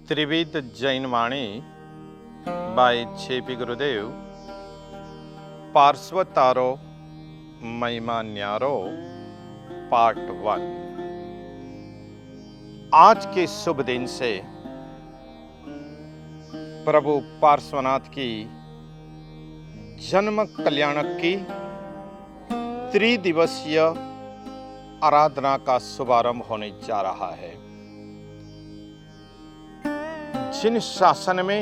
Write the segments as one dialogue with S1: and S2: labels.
S1: त्रिविध जैन वाणी बाय छेपी गुरुदेव पार्श्वतारो महिमा न्यारो पार्ट 1। आज के शुभ दिन से प्रभु पार्श्वनाथ की जन्म कल्याणक की त्रिदिवसीय आराधना का शुभारंभ होने जा रहा है। जिन शासन में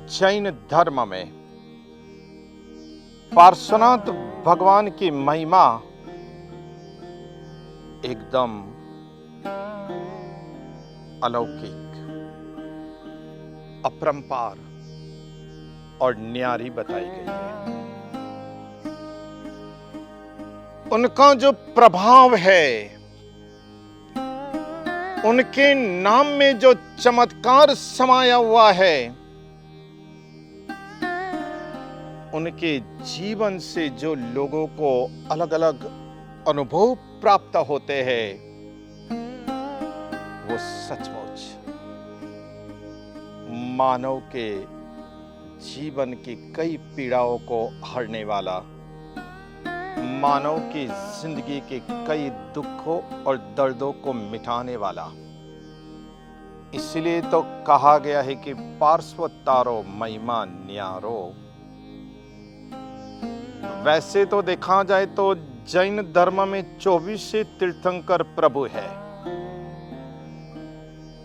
S1: जैन धर्म में पार्श्वनाथ भगवान की महिमा एकदम अलौकिक, अपरंपार और न्यारी बताई गई है। उनका जो प्रभाव है, उनके नाम में जो चमत्कार समाया हुआ है, उनके जीवन से जो लोगों को अलग अलग अनुभव प्राप्त होते हैं, वो सचमुच मानव के जीवन की कई पीड़ाओं को हरने वाला, मानव की जिंदगी के कई दुखों और दर्दों को मिटाने वाला। इसलिए तो कहा गया है कि पार्श्वतारो महिमा न्यारो। वैसे तो देखा जाए तो जैन धर्म में 24 तीर्थंकर प्रभु है,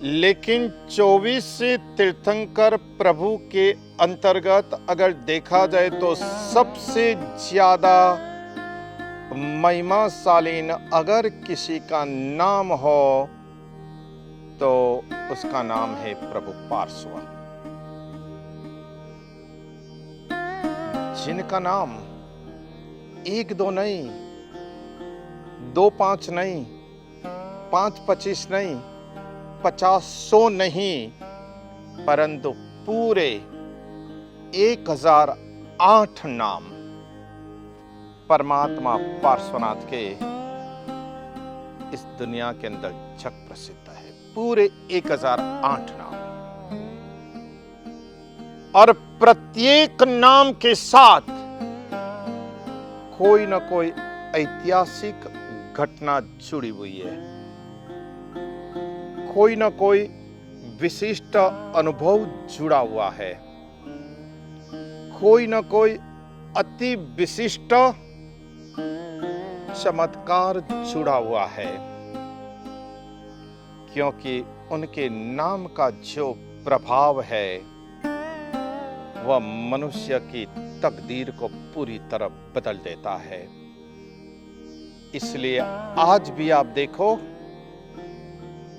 S1: लेकिन 24 तीर्थंकर प्रभु के अंतर्गत अगर देखा जाए तो सबसे ज्यादा महिमाशालीन अगर किसी का नाम हो तो उसका नाम है प्रभु पार्श्व, जिनका नाम 1-2 नहीं, 2-5 नहीं, 5-25 नहीं, 50-100 नहीं, परंतु पूरे 1008 नाम परमात्मा पार्श्वनाथ के इस दुनिया के अंदर जग प्रसिद्ध है। पूरे 1008 नाम, और प्रत्येक नाम के साथ कोई न कोई ऐतिहासिक घटना जुड़ी हुई है, कोई न कोई विशिष्ट अनुभव जुड़ा हुआ है, कोई न कोई अति विशिष्ट चमत्कार जुड़ा हुआ है, क्योंकि उनके नाम का जो प्रभाव है वह मनुष्य की तकदीर को पूरी तरह बदल देता है। इसलिए आज भी आप देखो,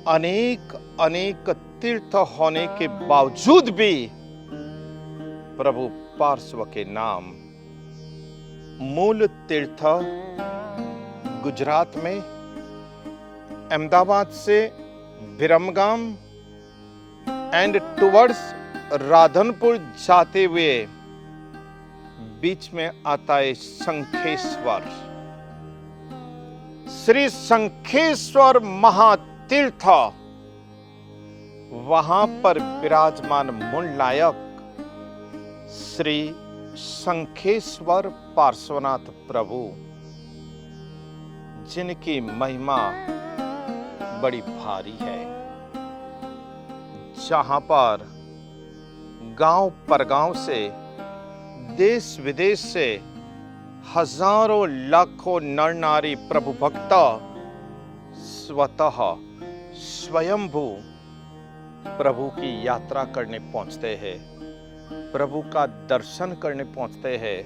S1: अनेक अनेक तीर्थ होने के बावजूद भी प्रभु पार्श्व के नाम, मूल तीर्थ गुजरात में अहमदाबाद से विरमगाम एंड टुवर्ड्स राधनपुर जाते हुए बीच में आता है शंखेश्वर। श्री शंखेश्वर महातीर्थ, वहां पर विराजमान मूलनायक श्री शंखेश्वर पार्श्वनाथ प्रभु, जिनकी महिमा बड़ी भारी है, जहां पर गांव परगांव से, देश विदेश से हजारों लाखों नर नारी प्रभु भक्त स्वतः स्वयंभू प्रभु की यात्रा करने पहुंचते हैं, प्रभु का दर्शन करने पहुंचते हैं,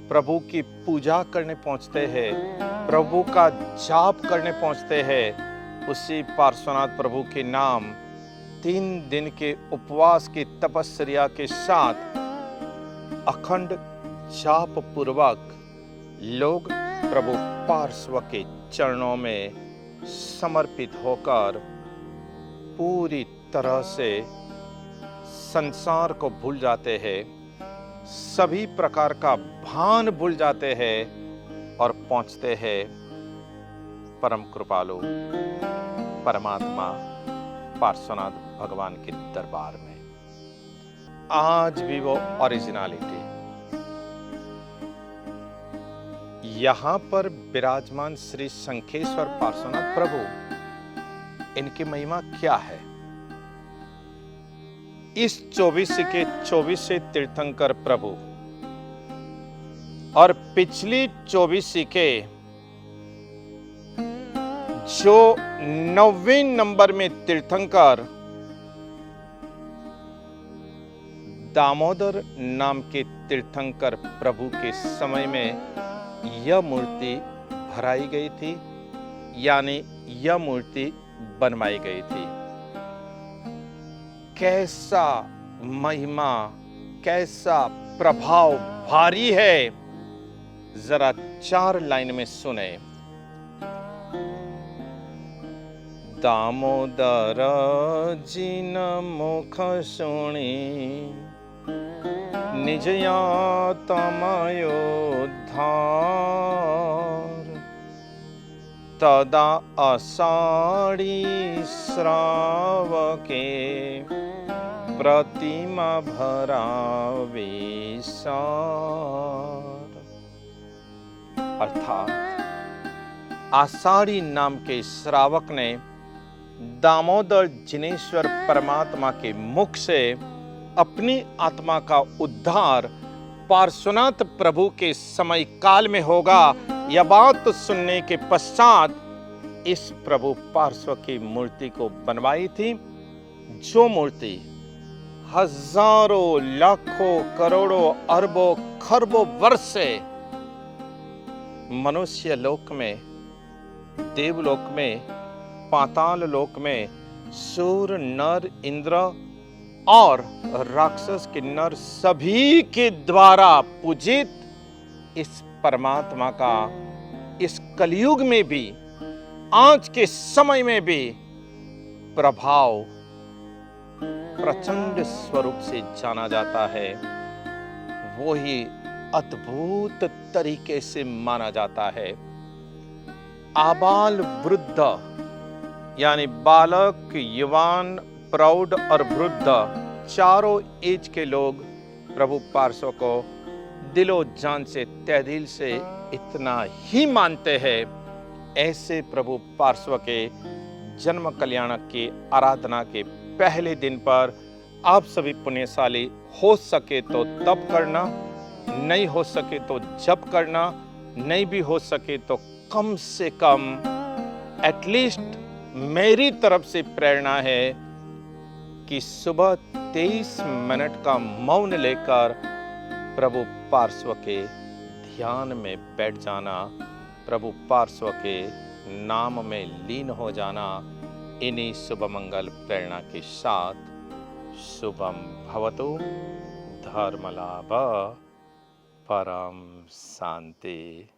S1: प्रभु की पूजा करने पहुंचते हैं, प्रभु का जाप करने पहुंचते हैं। उसी पार्श्वनाथ प्रभु के नाम 3 दिन के उपवास की तपस्या के साथ अखंड जाप पूर्वक लोग प्रभु पार्श्व के चरणों में समर्पित होकर पूरी तरह से संसार को भूल जाते हैं, सभी प्रकार का भान भूल जाते हैं और पहुंचते हैं परम कृपालु परमात्मा पार्श्वनाथ भगवान के दरबार में। आज भी वो ओरिजिनलिटी यहां पर विराजमान श्री शंखेश्वर पार्श्वनाथ प्रभु, इनकी महिमा क्या है? इस 24 के 24 तीर्थंकर प्रभु और पिछली 24 के जो 9वें नंबर में तीर्थंकर दामोदर नाम के तीर्थंकर प्रभु के समय में यह मूर्ति भराई गई थी, यानी यह मूर्ति बनवाई गई थी। कैसा महिमा, कैसा प्रभाव भारी है, जरा 4 लाइन में सुने। दामोदर जिन मुख सुनी निजया तमयोद्धार, तदा आषाढ़ी श्रावके प्रतिमा भरावे सार। अर्थात आषाढ़ी नाम के श्रावक ने दामोदर जिनेश्वर परमात्मा के मुख से अपनी आत्मा का उद्धार पार्श्वनाथ प्रभु के समय काल में होगा। यह बात सुनने के पश्चात इस प्रभु पार्श्व की मूर्ति को बनवाई थी, जो मूर्ति हजारों लाखों करोड़ों अरबों खरबों वर्ष से मनुष्य लोक में, देवलोक में, पाताल लोक में सूर नर इंद्र और राक्षस किन्नर सभी के द्वारा पूजित इस परमात्मा का इस कलयुग में भी, आज के समय में भी प्रभाव प्रचंड स्वरूप से जाना जाता है। वो ही अद्भुत तरीके से माना जाता है। आबाल वृद्ध यानी बालक, युवान, प्रौढ़ और वृद्ध, चारों एज के लोग प्रभु पार्श्व को दिलो जान से, तहे दिल से इतना ही मानते हैं। ऐसे प्रभु पार्श्व के जन्म कल्याण की आराधना के पहले दिन पर आप सभी पुण्यशाली हो सके तो तप करना, नहीं हो सके तो जप करना, नहीं भी हो सके तो कम से कम एटलीस्ट मेरी तरफ से प्रेरणा है कि सुबह 23 मिनट का मौन लेकर प्रभु पार्श्व के ध्यान में बैठ जाना, प्रभु पार्श्व के नाम में लीन हो जाना। इन्हीं शुभ मंगल प्रेरणा के साथ शुभम भवतु। धर्मलाभ परम शांति।